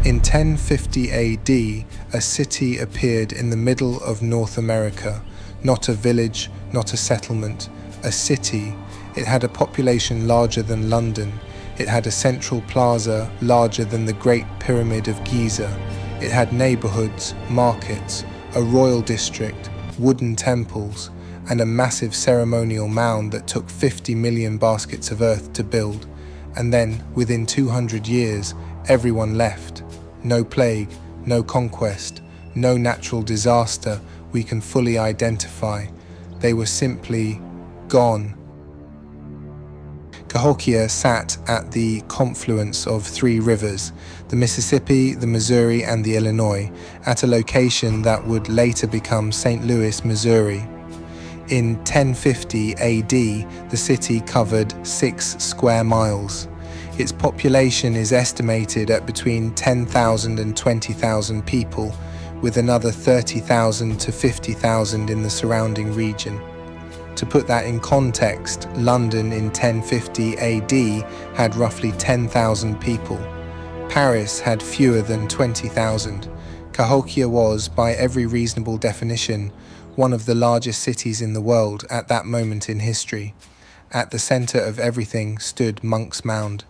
In 1050 AD, a city appeared in the middle of North America, not a village, not a settlement, a city. It had a population larger than London. It had a central plaza larger than the Great Pyramid of Giza. It had neighborhoods, markets, a royal district, wooden temples, and a massive ceremonial mound that took 50 million baskets of earth to build. And then, within 200 years, everyone left. No plague, no conquest, no natural disaster we can fully identify. They were simply gone. Cahokia sat at the confluence of three rivers, the Mississippi, the Missouri, and the Illinois, at a location that would later become St. Louis, Missouri. In 1050 AD, the city covered 6 square miles. Its population is estimated at between 10,000 and 20,000 people, with another 30,000 to 50,000 in the surrounding region. To put that in context, London in 1050 AD had roughly 10,000 people. Paris had fewer than 20,000. Cahokia was, by every reasonable definition, one of the largest cities in the world at that moment in history. At the center of everything stood Monk's Mound.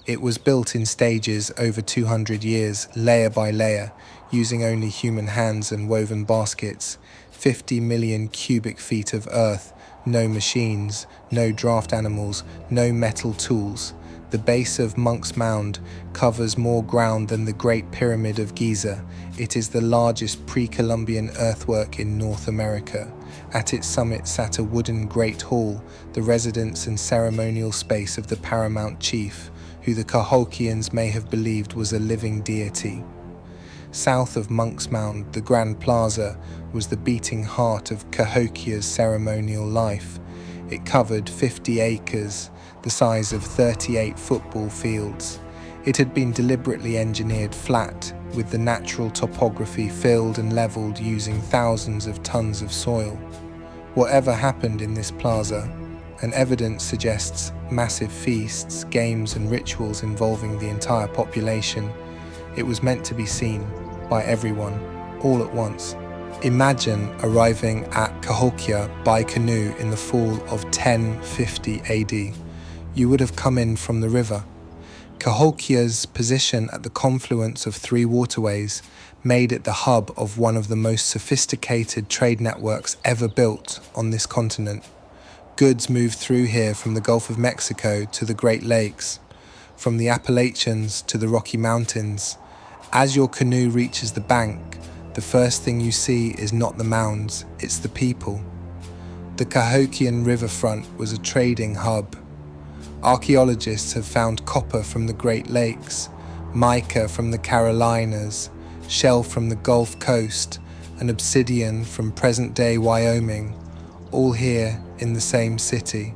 It was built in stages over 200 years, layer by layer, using only human hands and woven baskets. 50 million cubic feet of earth, no machines, no draft animals, no metal tools. The base of Monk's Mound covers more ground than the Great Pyramid of Giza. It is the largest pre-Columbian earthwork in North America. At its summit sat a wooden Great Hall, the residence and ceremonial space of the paramount chief, who the Cahokians may have believed was a living deity. South of Monk's Mound, the Grand Plaza was the beating heart of Cahokia's ceremonial life. It covered 50 acres, the size of 38 football fields. It had been deliberately engineered flat, with the natural topography filled and leveled using thousands of tons of soil. Whatever happened in this plaza, and evidence suggests massive feasts, games and rituals involving the entire population, it was meant to be seen by everyone, all at once. Imagine arriving at Cahokia by canoe in the fall of 1050 AD. You would have come in from the river. Cahokia's position at the confluence of 3 waterways made it the hub of one of the most sophisticated trade networks ever built on this continent. Goods moved through here from the Gulf of Mexico to the Great Lakes, from the Appalachians to the Rocky Mountains. As your canoe reaches the bank, the first thing you see is not the mounds, it's the people. The Cahokian riverfront was a trading hub. Archaeologists have found copper from the Great Lakes, mica from the Carolinas, shell from the Gulf Coast, and obsidian from present-day Wyoming, all here in the same city.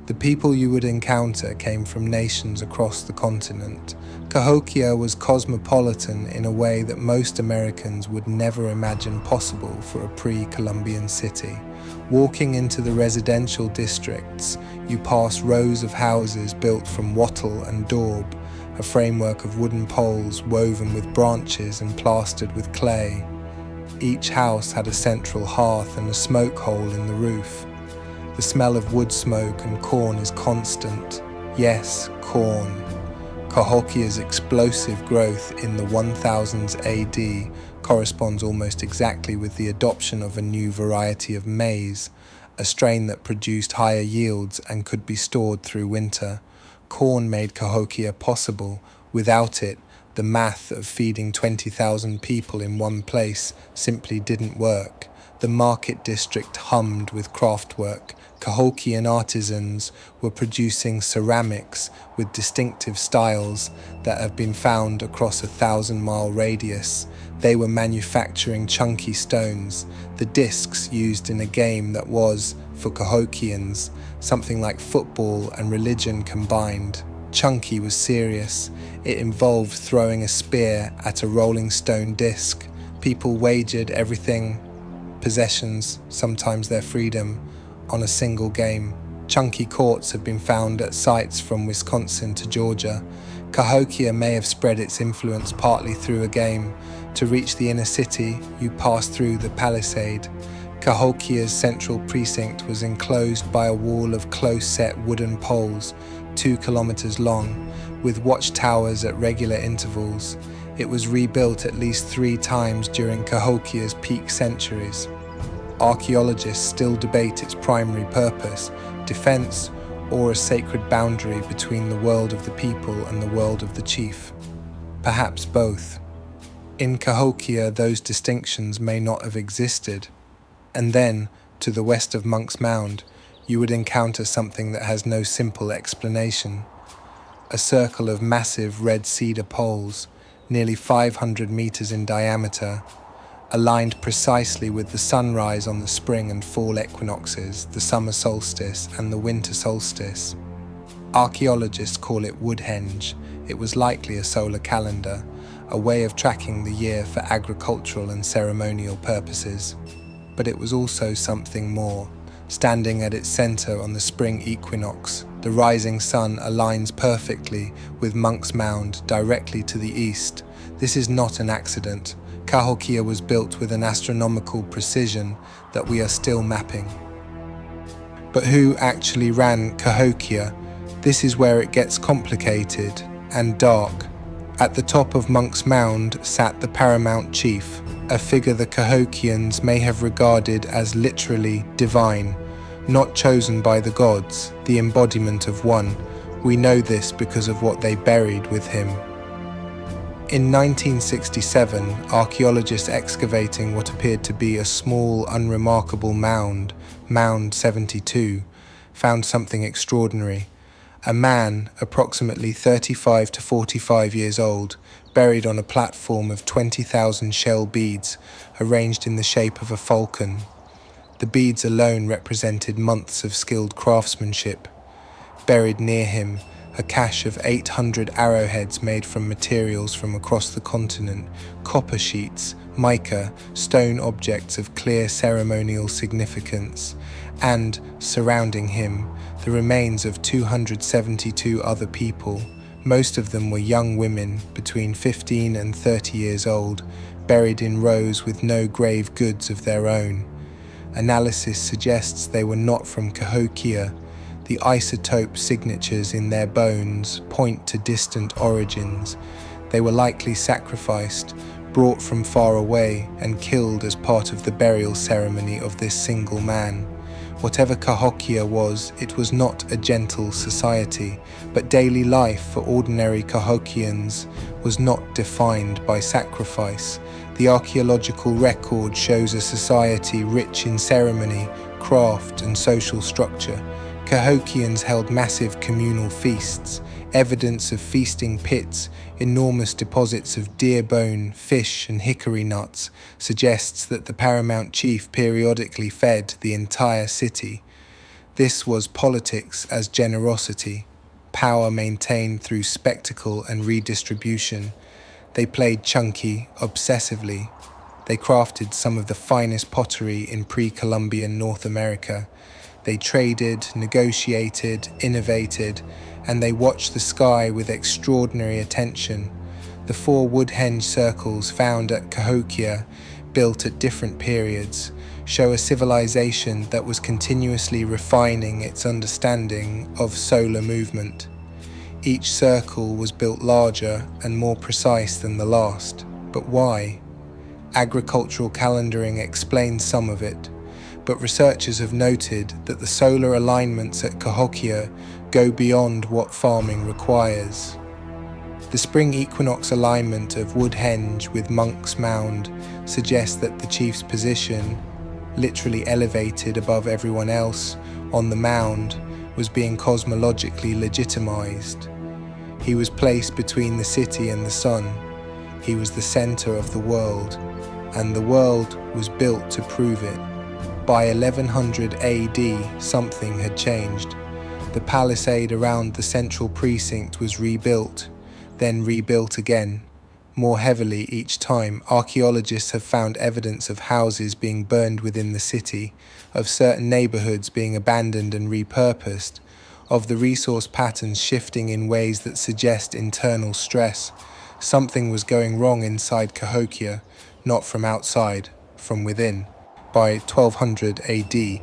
The people you would encounter came from nations across the continent. Cahokia was cosmopolitan in a way that most Americans would never imagine possible for a pre-Columbian city. Walking into the residential districts, you pass rows of houses built from wattle and daub, a framework of wooden poles woven with branches and plastered with clay. Each house had a central hearth and a smoke hole in the roof. The smell of wood smoke and corn is constant. Yes, corn. Cahokia's explosive growth in the 1000s AD corresponds almost exactly with the adoption of a new variety of maize, a strain that produced higher yields and could be stored through winter. Corn made Cahokia possible. Without it, the math of feeding 20,000 people in one place simply didn't work. The market district hummed with craftwork. Cahokian artisans were producing ceramics with distinctive styles that have been found across a 1,000-mile radius. They were manufacturing chunky stones, the discs used in a game that was, for Cahokians, something like football and religion combined. Chunky was serious. It involved throwing a spear at a rolling stone disc. People wagered everything, possessions, sometimes their freedom, on a single game. Chunky courts have been found at sites from Wisconsin to Georgia. Cahokia may have spread its influence partly through a game. To reach the inner city, you pass through the palisade. Cahokia's central precinct was enclosed by a wall of close-set wooden poles, 2 kilometers long, with watchtowers at regular intervals. It was rebuilt at least 3 times during Cahokia's peak centuries. Archaeologists still debate its primary purpose, defense, or a sacred boundary between the world of the people and the world of the chief. Perhaps both. In Cahokia, those distinctions may not have existed. And then, to the west of Monk's Mound, you would encounter something that has no simple explanation. A circle of massive red cedar poles, nearly 500 meters in diameter, aligned precisely with the sunrise on the spring and fall equinoxes, the summer solstice and the winter solstice. Archaeologists call it Woodhenge. It was likely a solar calendar, a way of tracking the year for agricultural and ceremonial purposes. But it was also something more. Standing at its center on the spring equinox, the rising sun aligns perfectly with Monk's Mound directly to the east. This is not an accident. Cahokia was built with an astronomical precision that we are still mapping. But who actually ran Cahokia? This is where it gets complicated and dark. At the top of Monk's Mound sat the paramount chief, a figure the Cahokians may have regarded as literally divine, not chosen by the gods, the embodiment of one. We know this because of what they buried with him. In 1967, archaeologists excavating what appeared to be a small, unremarkable mound, Mound 72, found something extraordinary. A man, approximately 35 to 45 years old, buried on a platform of 20,000 shell beads, arranged in the shape of a falcon. The beads alone represented months of skilled craftsmanship. Buried near him, a cache of 800 arrowheads made from materials from across the continent, copper sheets, mica, stone objects of clear ceremonial significance, and, surrounding him, the remains of 272 other people. Most of them were young women, between 15 and 30 years old, buried in rows with no grave goods of their own. Analysis suggests they were not from Cahokia. The isotope signatures in their bones point to distant origins. They were likely sacrificed, brought from far away, and killed as part of the burial ceremony of this single man. Whatever Cahokia was, it was not a gentle society, but daily life for ordinary Cahokians was not defined by sacrifice. The archaeological record shows a society rich in ceremony, craft, and social structure. Cahokians held massive communal feasts, evidence of feasting pits, enormous deposits of deer bone, fish, and hickory nuts suggests that the paramount chief periodically fed the entire city. This was politics as generosity, power maintained through spectacle and redistribution. They played chunky, obsessively. They crafted some of the finest pottery in pre-Columbian North America. They traded, negotiated, innovated, and they watched the sky with extraordinary attention. The 4 Woodhenge circles found at Cahokia, built at different periods, show a civilization that was continuously refining its understanding of solar movement. Each circle was built larger and more precise than the last. But why? Agricultural calendaring explains some of it, but researchers have noted that the solar alignments at Cahokia go beyond what farming requires. The spring equinox alignment of Woodhenge with Monk's Mound suggests that the chief's position, literally elevated above everyone else on the mound, was being cosmologically legitimized. He was placed between the city and the sun. He was the center of the world, and the world was built to prove it. By 1100 AD, something had changed. The palisade around the central precinct was rebuilt, then rebuilt again, more heavily each time. Archaeologists have found evidence of houses being burned within the city, of certain neighborhoods being abandoned and repurposed. of the resource patterns shifting in ways that suggest internal stress. Something was going wrong inside Cahokia, not from outside, from within. By 1200 AD,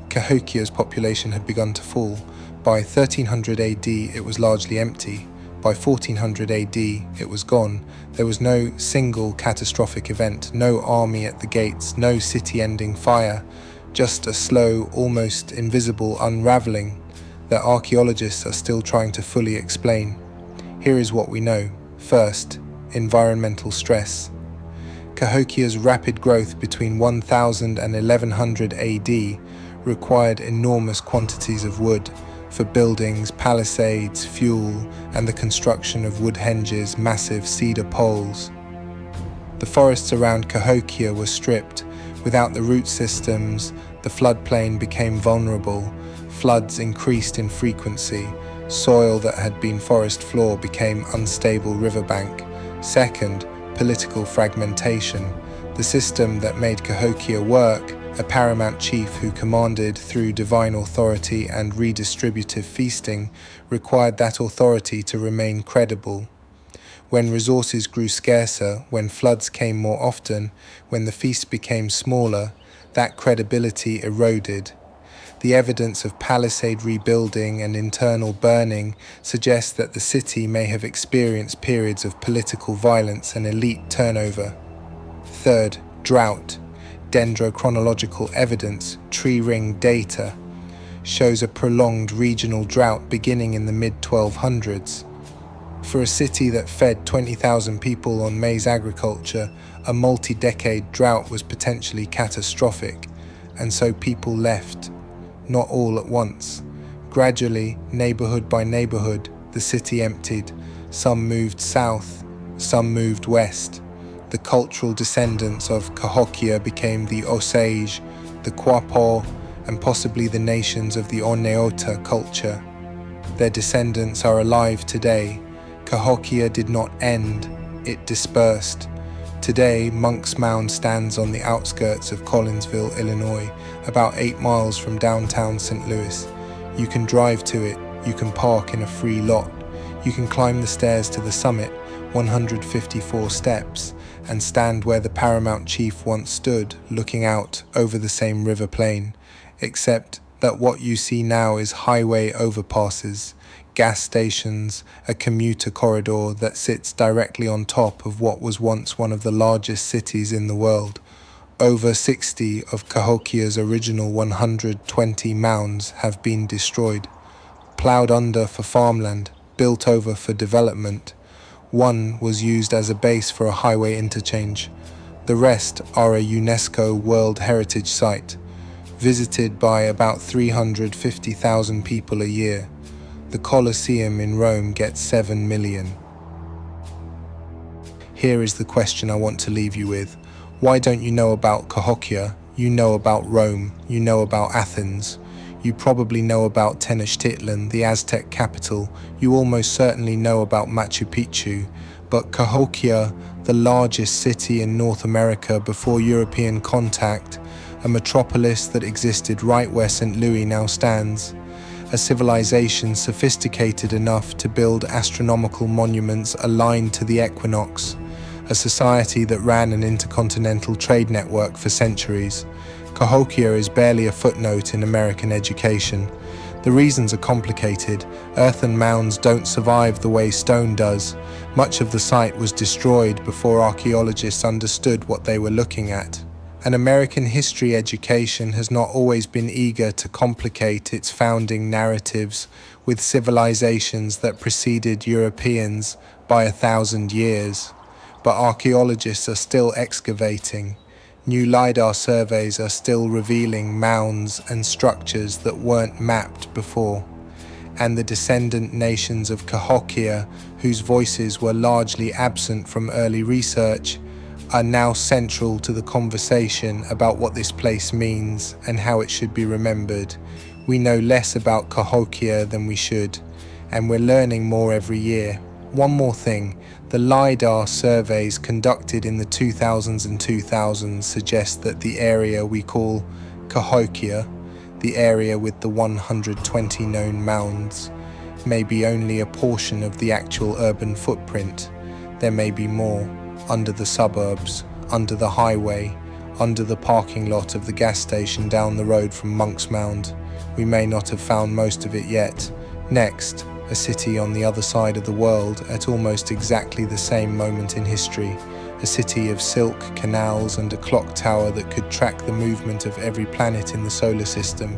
Cahokia's population had begun to fall. By 1300 AD, it was largely empty. By 1400 AD, it was gone. There was no single catastrophic event, no army at the gates, no city-ending fire, just a slow, almost invisible unraveling that archaeologists are still trying to fully explain. Here is what we know. First, environmental stress. Cahokia's rapid growth between 1000 and 1100 AD required enormous quantities of wood for buildings, palisades, fuel, and the construction of Woodhenge's massive cedar poles. The forests around Cahokia were stripped. Without the root systems, the floodplain became vulnerable. Floods increased in frequency. Soil that had been forest floor became unstable riverbank. Second, political fragmentation. The system that made Cahokia work, a paramount chief who commanded through divine authority and redistributive feasting, required that authority to remain credible. When resources grew scarcer, when floods came more often, when the feast became smaller, that credibility eroded. The evidence of palisade rebuilding and internal burning suggests that the city may have experienced periods of political violence and elite turnover. Third, drought. Dendrochronological evidence, tree ring data, shows a prolonged regional drought beginning in the mid-1200s. For a city that fed 20,000 people on maize agriculture, a multi-decade drought was potentially catastrophic, and so people left. Not all at once. Gradually, neighborhood by neighborhood, the city emptied. Some moved south, some moved west. The cultural descendants of Cahokia became the Osage, the Quapaw, and possibly the nations of the Oneota culture. Their descendants are alive today. Cahokia did not end, it dispersed. Today, Monk's Mound stands on the outskirts of Collinsville, Illinois, about 8 miles from downtown St. Louis. You can drive to it, you can park in a free lot, you can climb the stairs to the summit, 154 steps, and stand where the paramount chief once stood, looking out over the same river plain, except that what you see now is highway overpasses, gas stations, a commuter corridor that sits directly on top of what was once one of the largest cities in the world. Over 60 of Cahokia's original 120 mounds have been destroyed, ploughed under for farmland, built over for development. One was used as a base for a highway interchange. The rest are a UNESCO World Heritage Site, visited by about 350,000 people a year. The Colosseum in Rome gets 7 million. Here is the question I want to leave you with. Why don't you know about Cahokia? You know about Rome, you know about Athens. You probably know about Tenochtitlan, the Aztec capital. You almost certainly know about Machu Picchu. But Cahokia, the largest city in North America before European contact, a metropolis that existed right where St. Louis now stands, a civilization sophisticated enough to build astronomical monuments aligned to the equinox, a society that ran an intercontinental trade network for centuries. Cahokia is barely a footnote in American education. The reasons are complicated. Earthen mounds don't survive the way stone does. Much of the site was destroyed before archaeologists understood what they were looking at. An American history education has not always been eager to complicate its founding narratives with civilizations that preceded Europeans by 1,000 years. But archaeologists are still excavating. New LiDAR surveys are still revealing mounds and structures that weren't mapped before. And the descendant nations of Cahokia, whose voices were largely absent from early research, are now central to the conversation about what this place means and how it should be remembered. We know less about Cahokia than we should, and we're learning more every year. One more thing, the LiDAR surveys conducted in the 2000s and 2000s suggest that the area we call Cahokia, The area with the 120 known mounds may be only a portion of the actual urban footprint. There may be more, under the suburbs, under the highway, under the parking lot of the gas station down the road from Monk's Mound. We may not have found most of it yet. Next, a city on the other side of the world at almost exactly the same moment in history. A city of silk, canals and a clock tower that could track the movement of every planet in the solar system.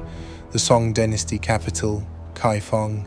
The Song Dynasty capital, Kaifeng.